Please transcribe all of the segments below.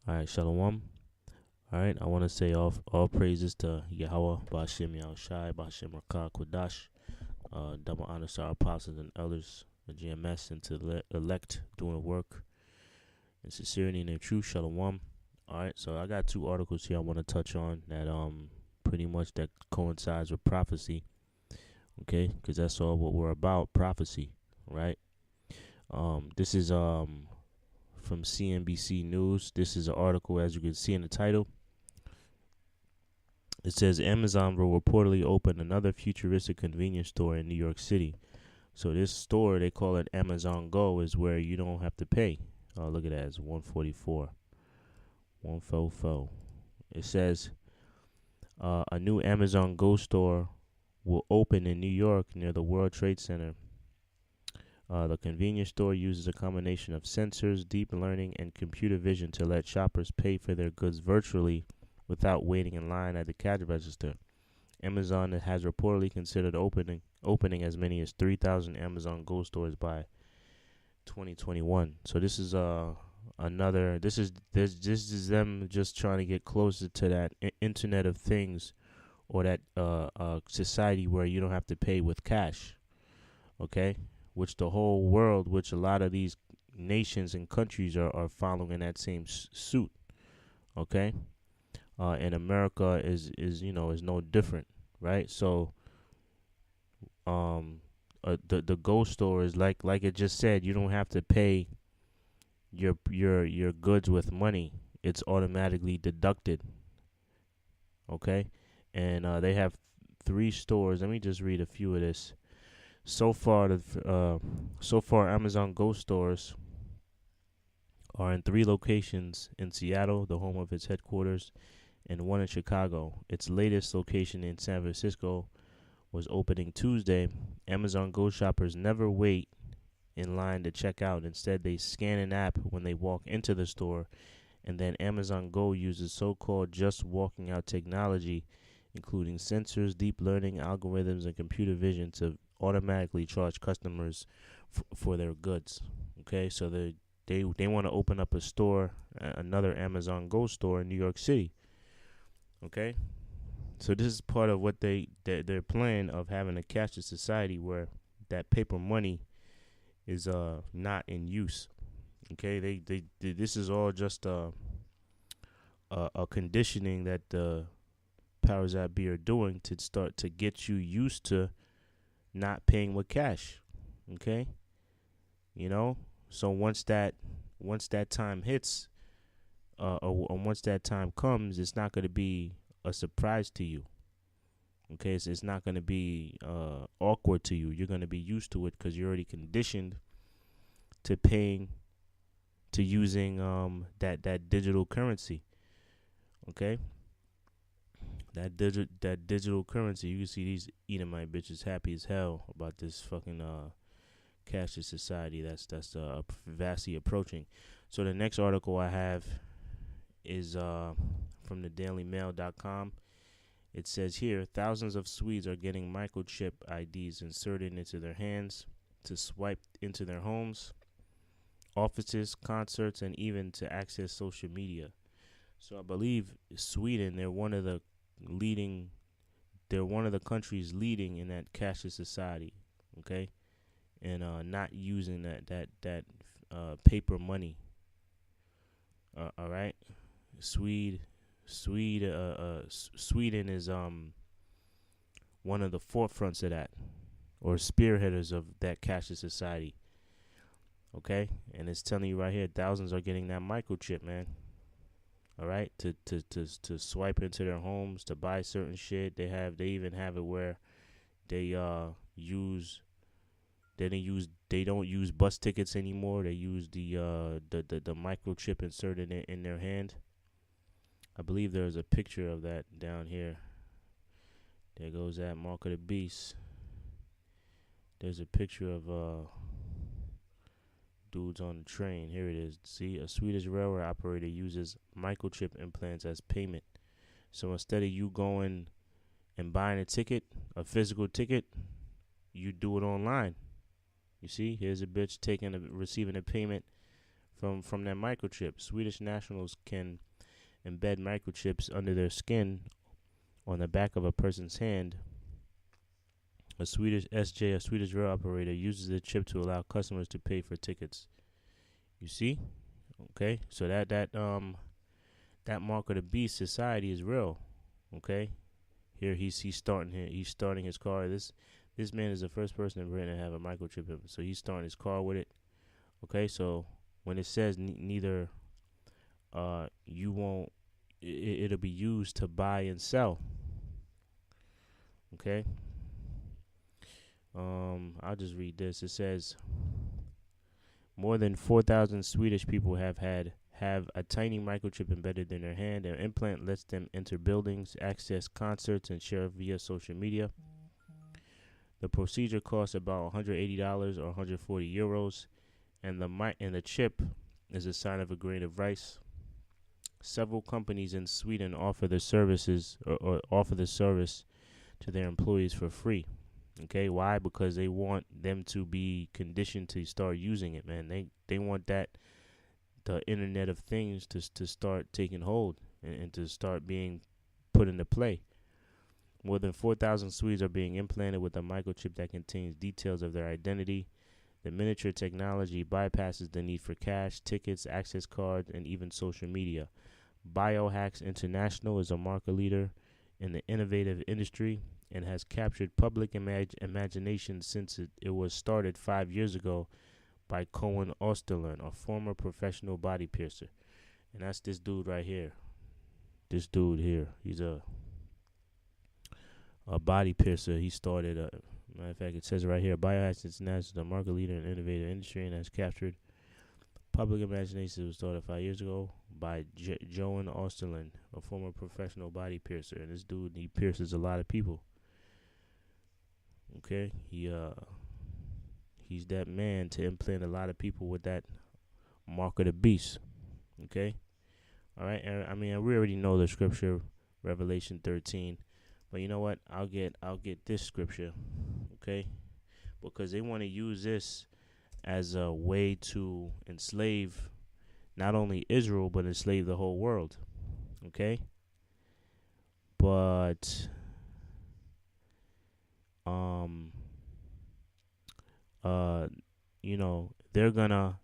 All right, shalawam. All right, I want to say all praises to Yahawah, bahasham, Yahawashi, bahasham, Rakah, Kodash. Double honors to our apostles and elders, the GMS, and to the elect doing the work in sincerity and in truth. Shalom. All right, so I got two articles here I want to touch on that pretty much that coincides with prophecy. Okay, because that's all what we're about, prophecy, right? This is from CNBC News. This is an article, as you can see in the title. It says Amazon will reportedly open another futuristic convenience store in New York City. So this store, they call it Amazon Go, is where you don't have to pay. Look at that, it's 144, 144. It says a new Amazon Go store will open in New York near the World Trade Center. The convenience store uses a combination of sensors, deep learning, and computer vision to let shoppers pay for their goods virtually without waiting in line at the cash register. Amazon has reportedly considered opening as many as 3,000 Amazon Go stores by 2021. So this is another. This is them just trying to get closer to that Internet of Things, or that society where you don't have to pay with cash. Okay, which the whole world, which a lot of these nations and countries are following that same suit. Okay. And America is no different, right? So, the Go store is like it just said. You don't have to pay your goods with money. It's automatically deducted. Okay, and they have 3 stores. Let me just read a few of this. So far, Amazon Go stores are in 3 locations in Seattle, the home of its headquarters, and 1 in Chicago. Its latest location in San Francisco was opening Tuesday. Amazon Go shoppers never wait in line to check out. Instead, they scan an app when they walk into the store, and then Amazon Go uses so-called just walking out technology, including sensors, deep learning algorithms, and computer vision to automatically charge customers for their goods. Okay, so they want to open up a store, another Amazon Go store in New York City. Okay, so this is part of what their plan of having a cashless society where that paper money is not in use. Okay, they this is all just a conditioning that the powers that be are doing to start to get you used to not paying with cash. Okay, so once that time hits, or once that time comes, it's not going to be a surprise to you. Okay, so it's not going to be awkward to you. You're going to be used to it because you're already conditioned to using that digital currency. Okay, that digital currency. You can see these Edomite bitches happy as hell about this fucking cashless society that's vastly approaching. So the next article I have is from the dailymail.com. It says here, thousands of Swedes are getting microchip IDs inserted into their hands to swipe into their homes, offices, concerts, and even to access social media. So I believe Sweden, they're one of the countries leading in that cashless society, okay, and not using that paper money. All right. Sweden is one of the forefronts of that, or spearheaders of that cashless society. Okay, and it's telling you right here, thousands are getting that microchip, man. All right, to swipe into their homes, to buy certain shit. They even have it where they don't use bus tickets anymore. They use the microchip inserted in their hand. I believe there's a picture of that down here. There goes that mark of the beast. There's a picture of dudes on the train. Here it is. See, a Swedish railway operator uses microchip implants as payment. So instead of you going and buying a ticket, a physical ticket, you do it online. You see, here's a bitch receiving a payment from that microchip. Swedish nationals can embed microchips under their skin on the back of a person's hand. A Swedish SJ, a Swedish rail operator, uses the chip to allow customers to pay for tickets. You see? Okay? So that mark of the beast society is real. Okay? Here he's starting his car. This man is the first person in Britain to have a microchip in. So he's starting his car with it. Okay? So when it says neither you won't it'll be used to buy and sell. Okay? I'll just read this. It says more than 4,000 Swedish people have a tiny microchip embedded in their hand. Their implant lets them enter buildings, access concerts, and share via social media. The procedure costs about $180 or 140 euros, and the chip is a sign of a grain of rice. Several companies in Sweden offer the services or offer the service to their employees for free. Okay, why? Because they want them to be conditioned to start using it, man. They want the Internet of Things to start taking hold and to start being put into play. More than 4,000 Swedes are being implanted with a microchip that contains details of their identity. The miniature technology bypasses the need for cash, tickets, access cards, and even social media. Biohacks International is a market leader in the innovative industry and has captured public imagination since it was started 5 years ago by Cohen Osterlund, a former professional body piercer. And that's this dude right here. This dude here. He's a body piercer. He started, matter of fact, it says right here, Biohacks International is a market leader in the innovative industry and has captured public imagination. It was started 5 years ago by Johan Osterlund, a former professional body piercer. And this dude, he pierces a lot of people. Okay, he's that man to implant a lot of people with that mark of the beast. Okay, all right. I mean, we already know the scripture, Revelation 13, but you know what? I'll get this scripture, okay, because they want to use this as a way to enslave not only Israel but enslave the whole world. Okay, but you know, they're gonna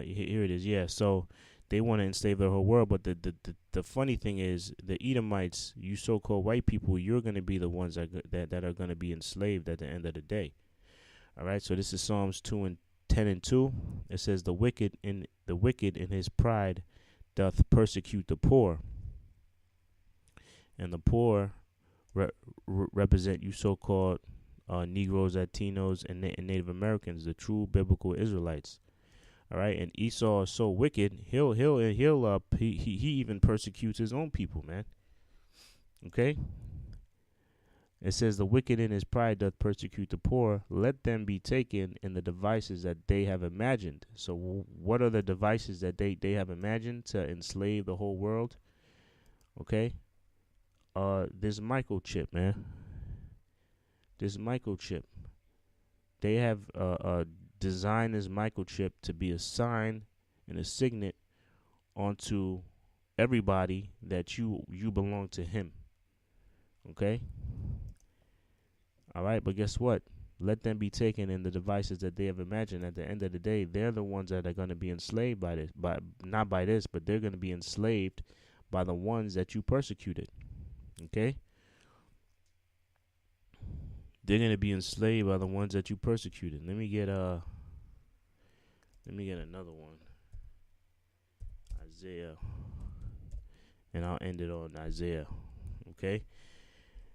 here it is. Yeah, so they want to enslave the whole world, but the funny thing is, the Edomites, you so-called white people, you're gonna be the ones that are gonna be enslaved at the end of the day. All right, so this is Psalms 2:10-2. It says, the wicked in his pride doth persecute the poor, and the poor represent you so-called Negroes, Latinos, and Native Americans, the true biblical Israelites. All right, and Esau is so wicked, he even persecutes his own people, man. Okay. It says, the wicked in his pride doth persecute the poor. Let them be taken in the devices that they have imagined. So what are the devices that they have imagined to enslave the whole world? Okay. This microchip, man. This microchip. They have designed this microchip to be a sign and a signet onto everybody that you belong to him. Okay? All right, but guess what? Let them be taken in the devices that they have imagined. At the end of the day, they're the ones that are going to be enslaved by this. Not by this, but they're going to be enslaved by the ones that you persecuted. Okay? They're going to be enslaved by the ones that you persecuted. Let me get another one. Isaiah. And I'll end it on Isaiah. Okay?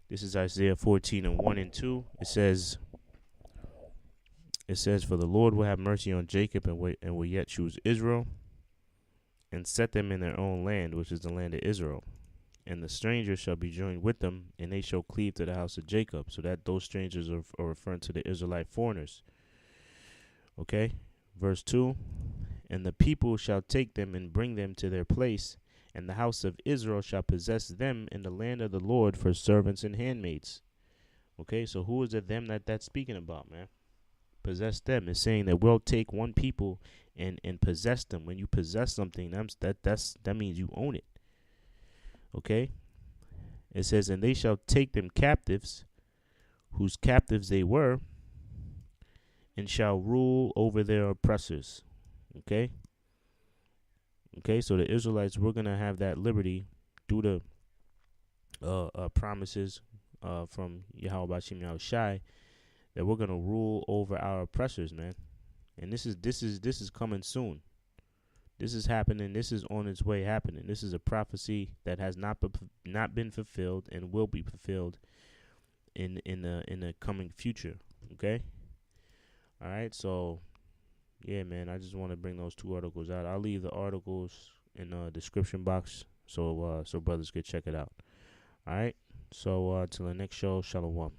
This is Isaiah 14:1-2. It says, for the Lord will have mercy on Jacob and will yet choose Israel and set them in their own land, which is the land of Israel. And the strangers shall be joined with them, and they shall cleave to the house of Jacob. So that those strangers are referring to the Israelite foreigners. Okay? Verse 2. And the people shall take them and bring them to their place, and the house of Israel shall possess them in the land of the Lord for servants and handmaids. Okay, so who is it them that's speaking about, man? Possess them. It's saying that we'll take one people and possess them. When you possess something, that means you own it. Okay? It says, and they shall take them captives, whose captives they were, and shall rule over their oppressors. Okay? Okay, so the Israelites, we're going to have that liberty through the promises from Yahawashi Yahawashi, that we're going to rule over our oppressors, man. And this is coming soon. This is happening. This is on its way happening. This is a prophecy that has not been fulfilled and will be fulfilled in the coming future. Okay. All right. So, yeah, man. I just want to bring those two articles out. I'll leave the articles in the description box so brothers could check it out. All right. So till the next show, shalawam.